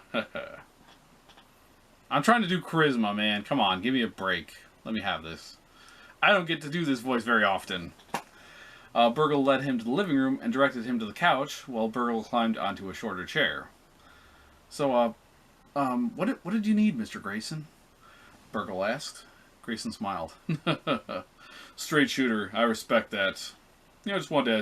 I'm trying to do charisma, man. Come on, give me a break. Let me have this. I don't get to do this voice very often. Burgle led him to the living room and directed him to the couch, while Burgle climbed onto a shorter chair. So, what did you need, Mr. Grayson? Burgle asked. Grayson smiled. Straight shooter, I respect that. I just wanted to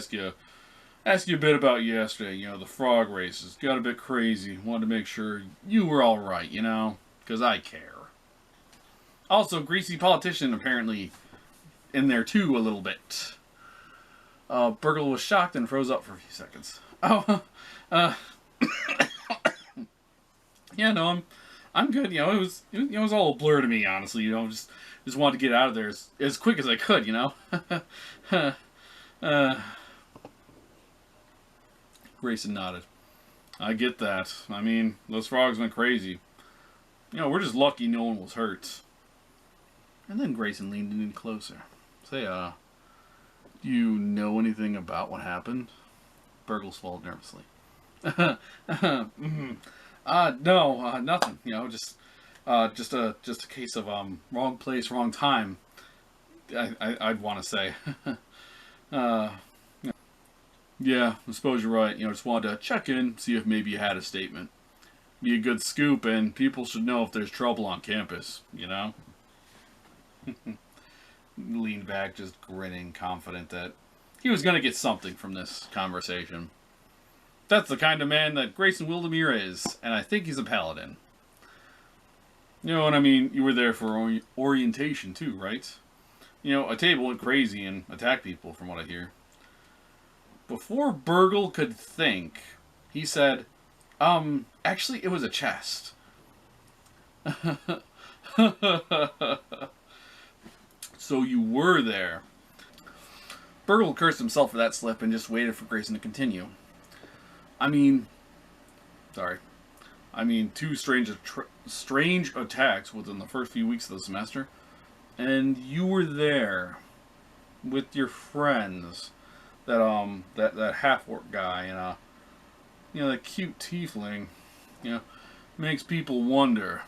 ask you a bit about yesterday. The frog races got a bit crazy. Wanted to make sure you were all right, because I care. Also, greasy politician apparently in there too a little bit. Burgle was shocked and froze up for a few seconds. Yeah, no, I'm good. It was all a blur to me, honestly. Just wanted to get out of there as quick as I could. Grayson nodded. I get that. I mean, those frogs went crazy. We're just lucky no one was hurt. And then Grayson leaned in closer. Say, do you know anything about what happened? Burgle swallowed nervously. No, nothing. Just a case of wrong place, wrong time. I'd want to say. Yeah, I suppose you're right. Just wanted to check in, see if maybe you had a statement. Be a good scoop, and people should know if there's trouble on campus. Leaned back, just grinning, confident that he was going to get something from this conversation. That's the kind of man that Grayson Wildemere is, and I think he's a paladin. You know what I mean? You were there for orientation too, right? A table went crazy and attacked people, from what I hear. Before Burgle could think, he said, actually, it was a chest. So you were there. Burgle cursed himself for that slip and just waited for Grayson to continue. Two strange attacks within the first few weeks of the semester, and you were there. with your friends. That half-orc guy and that cute tiefling, you know, makes people wonder.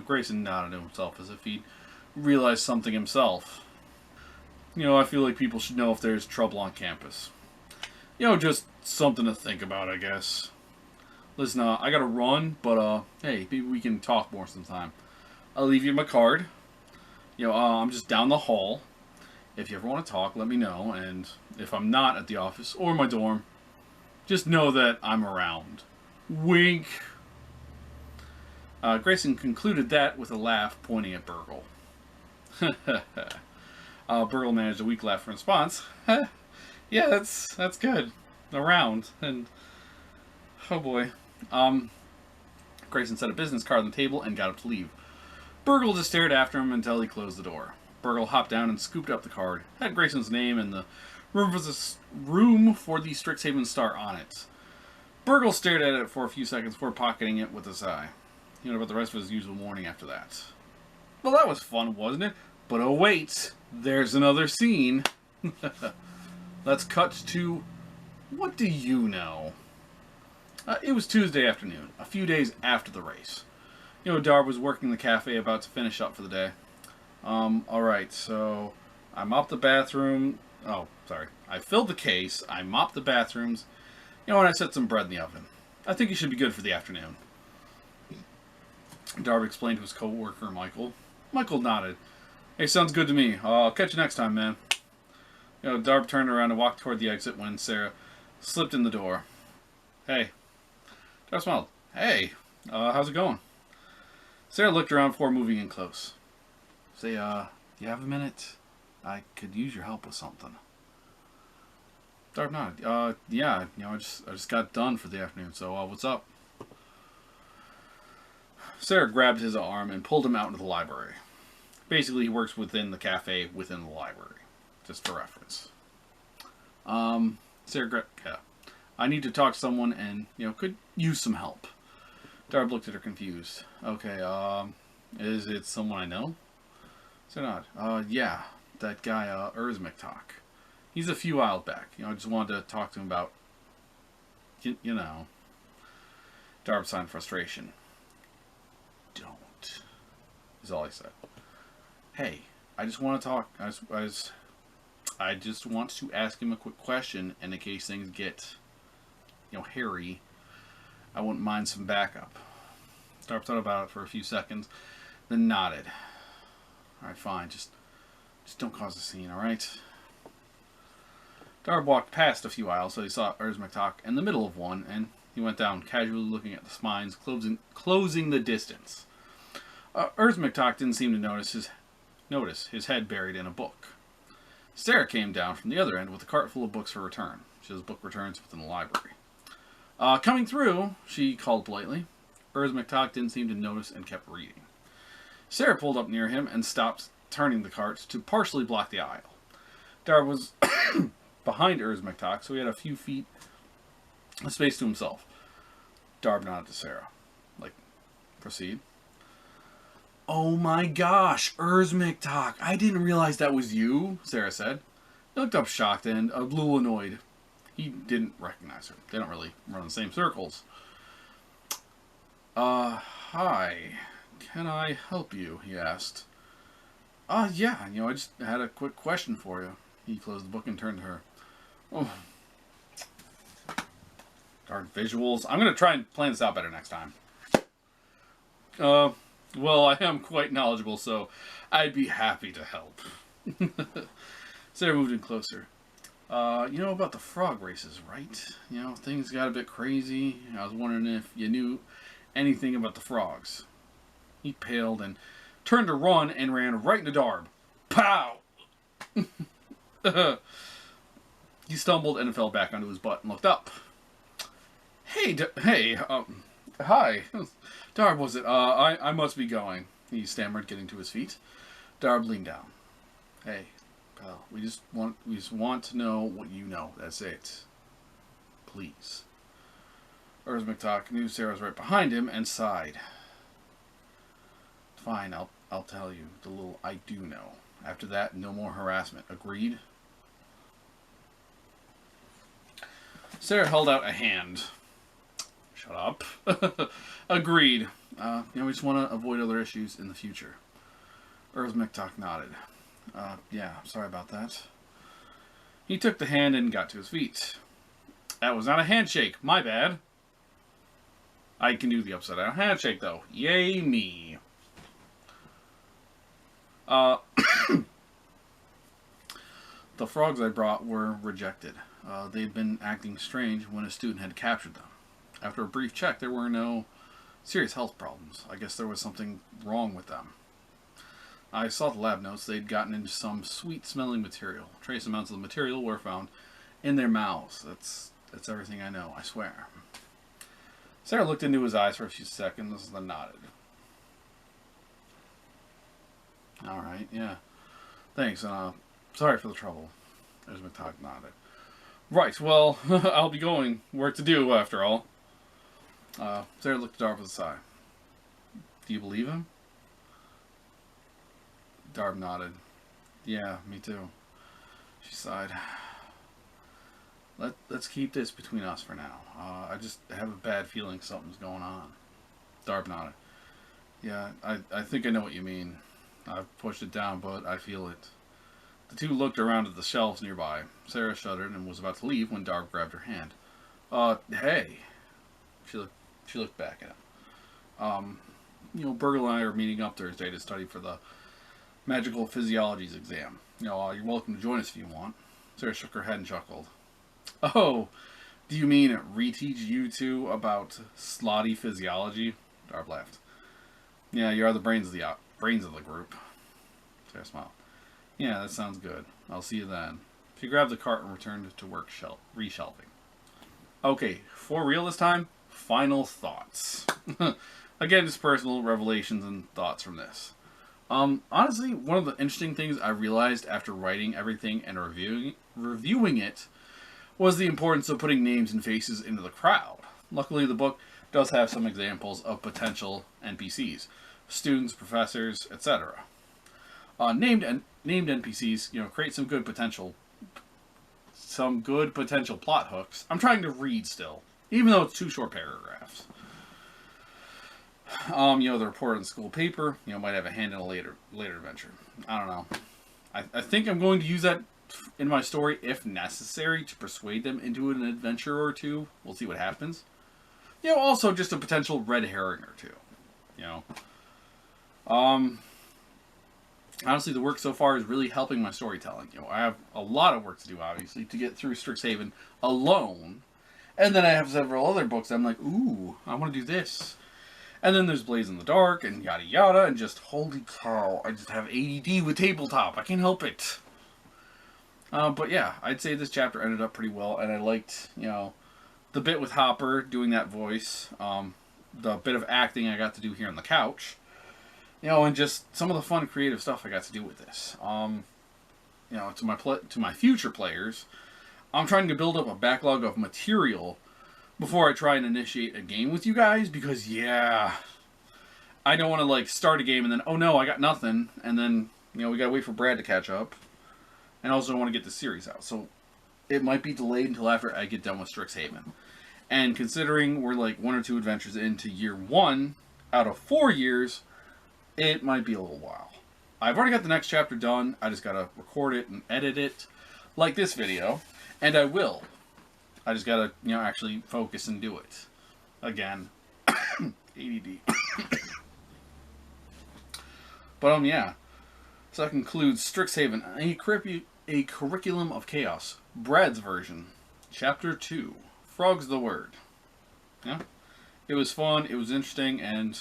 Grayson nodded to himself as if he'd realized something himself. I feel like people should know if there's trouble on campus. Just something to think about, I guess. Listen, I gotta run, but hey, maybe we can talk more sometime. I'll leave you my card. I'm just down the hall. If you ever want to talk, let me know. And if I'm not at the office or my dorm, just know that I'm around. Wink. Grayson concluded that with a laugh, pointing at Burgle. Burgle managed a weak laugh in response. Yeah, that's good. Around. And oh boy. Grayson set a business card on the table and got up to leave. Burgle just stared after him until he closed the door. Burgle hopped down and scooped up the card. Had Grayson's name and the room for the Strixhaven star on it. Burgle stared at it for a few seconds before pocketing it with a sigh. He went about the rest of his usual morning after that. Well, that was fun, wasn't it? But oh wait, there's another scene. Let's cut to what do you know? It was Tuesday afternoon, a few days after the race. Darb was working the cafe about to finish up for the day. Alright, so I mopped the bathroom. Oh, sorry. I filled the case, I mopped the bathrooms, and I set some bread in the oven. I think you should be good for the afternoon. Darb explained to his co-worker, Michael. Michael nodded. Hey, sounds good to me. I'll catch you next time, man. Darb turned around and walked toward the exit when Sarah slipped in the door. Hey. Darb smiled. Hey, how's it going? Sarah looked around before moving in close. Say, you have a minute? I could use your help with something. Darb nodded. Yeah, I just got done for the afternoon, so, what's up? Sarah grabbed his arm and pulled him out into the library. Basically, he works within the cafe, within the library. Just for reference. Sarah, yeah. I need to talk to someone and, could use some help. Darb looked at her confused. Okay, is it someone I know? Sarah nodded. Yeah, that guy, Erzmiktok. He's a few aisles back. I just wanted to talk to him about, Darb signed frustration. Don't, is all he said. Hey, I just want to talk. I just want to ask him a quick question, and in case things get, hairy, I wouldn't mind some backup. Darb thought about it for a few seconds, then nodded. Alright, fine. Just don't cause a scene, alright? Darb walked past a few aisles, so he saw Erzmiktok in the middle of one, and he went down, casually looking at the spines, closing the distance. Erzmiktok didn't seem to notice his head buried in a book. Sarah came down from the other end with a cart full of books for return. She has book returns within the library. Coming through, she called politely. Erzmiktok didn't seem to notice and kept reading. Sarah pulled up near him and stopped turning the cart to partially block the aisle. Darb was behind Erzmiktok, so he had a few feet of space to himself. Darb nodded to Sarah. Proceed. Oh my gosh, Erzmiktok, I didn't realize that was you, Sarah said. He looked up shocked and a little annoyed. He didn't recognize her. They don't really run in the same circles. Hi. Can I help you? He asked. Yeah, I just had a quick question for you. He closed the book and turned to her. Oh. Dark visuals. I'm going to try and plan this out better next time. Well, I am quite knowledgeable, so I'd be happy to help. Sarah moved in closer. You know about the frog races, right? Things got a bit crazy. I was wondering if you knew anything about the frogs. He paled and turned to run and ran right into Darb. Pow! He stumbled and fell back onto his butt and looked up. Hey, hi. Darb, was it? I must be going. He stammered, getting to his feet. Darb leaned down. Hey, pal, we just want to know what you know. That's it. Please. Erzmiktok knew Sarah was right behind him and sighed. Fine, I'll tell you the little I do know. After that, no more harassment. Agreed? Sarah held out a hand. Shut up. Agreed. We just want to avoid other issues in the future. McTalk nodded. Yeah, sorry about that. He took the hand and got to his feet. That was not a handshake. My bad. I can do the upside down handshake, though. Yay me. The frogs I brought were rejected. They'd been acting strange when a student had captured them. After a brief check, there were no serious health problems. I guess there was something wrong with them. I saw the lab notes. They'd gotten into some sweet-smelling material. Trace amounts of the material were found in their mouths. That's everything I know, I swear. Sarah looked into his eyes for a few seconds, then nodded. Alright, yeah. Thanks, sorry for the trouble. McTalk nodded. Right, well, I'll be going. Work to do, after all. Sarah looked at Darb with a sigh. Do you believe him? Darb nodded. Yeah, me too. She sighed. Let's keep this between us for now. I just have a bad feeling something's going on. Darb nodded. Yeah, I think I know what you mean. I've pushed it down, but I feel it. The two looked around at the shelves nearby. Sarah shuddered and was about to leave when Darb grabbed her hand. Hey. She looked back at him. Burgle and I are meeting up Thursday to study for the Magical Physiologies exam. You're welcome to join us if you want. Sarah shook her head and chuckled. Oh, do you mean reteach you two about slotty physiology? Darb laughed. Yeah, you are the brains of the group. Sarah smiled. Yeah, that sounds good. I'll see you then. She grabbed the cart and returned to work reshelving. Okay, for real this time, final thoughts. Again, just personal revelations and thoughts from this. Honestly, one of the interesting things I realized after writing everything and reviewing it was the importance of putting names and faces into the crowd. Luckily, the book does have some examples of potential NPCs, students, professors, etc. Named NPCs, create some good potential plot hooks. I'm trying to read still, even though it's 2 short paragraphs. The report on the school paper, might have a hand in a later adventure. I don't know. I think I'm going to use that in my story if necessary to persuade them into an adventure or two. We'll see what happens. Also just a potential red herring or two. Honestly, the work so far is really helping my storytelling. I have a lot of work to do, obviously, to get through Strixhaven alone. And then I have several other books I'm like, ooh, I want to do this. And then there's Blaze in the Dark and yada yada, and just, holy cow, I just have ADD with tabletop. I can't help it. But yeah, I'd say this chapter ended up pretty well, and I liked, the bit with Hopper doing that voice, the bit of acting I got to do here on the couch, and just some of the fun creative stuff I got to do with this. To my future players, I'm trying to build up a backlog of material before I try and initiate a game with you guys, because, yeah, I don't want to, start a game and then, oh no, I got nothing, and then, we gotta wait for Brad to catch up, and I also don't want to get the series out, so it might be delayed until after I get done with Strixhaven. And considering we're, 1 or 2 adventures into year 1 out of 4 years, it might be a little while. I've already got the next chapter done, I just gotta record it and edit it, like this video, and I will. I just gotta, actually focus and do it. Again. ADD. But, yeah. So that concludes Strixhaven, a Curriculum of Chaos. Brad's version. Chapter 2. Frog's the Word. Yeah. It was fun, it was interesting, and,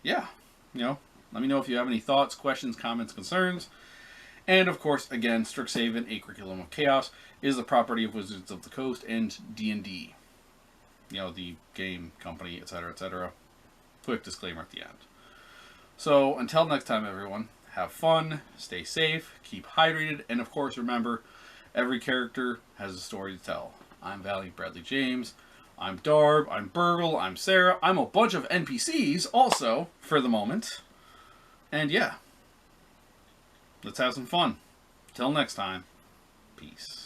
yeah. Let me know if you have any thoughts, questions, comments, concerns. And, of course, again, Strixhaven, a Curriculum of Chaos, is the property of Wizards of the Coast and D&D. The game, company, etc., etc. Quick disclaimer at the end. So, until next time, everyone, have fun, stay safe, keep hydrated, and, of course, remember, every character has a story to tell. I'm Valiant Bradley James. I'm Darb. I'm Burgle. I'm Sarah. I'm a bunch of NPCs, also, for the moment. And, yeah. Let's have some fun. Till next time, peace.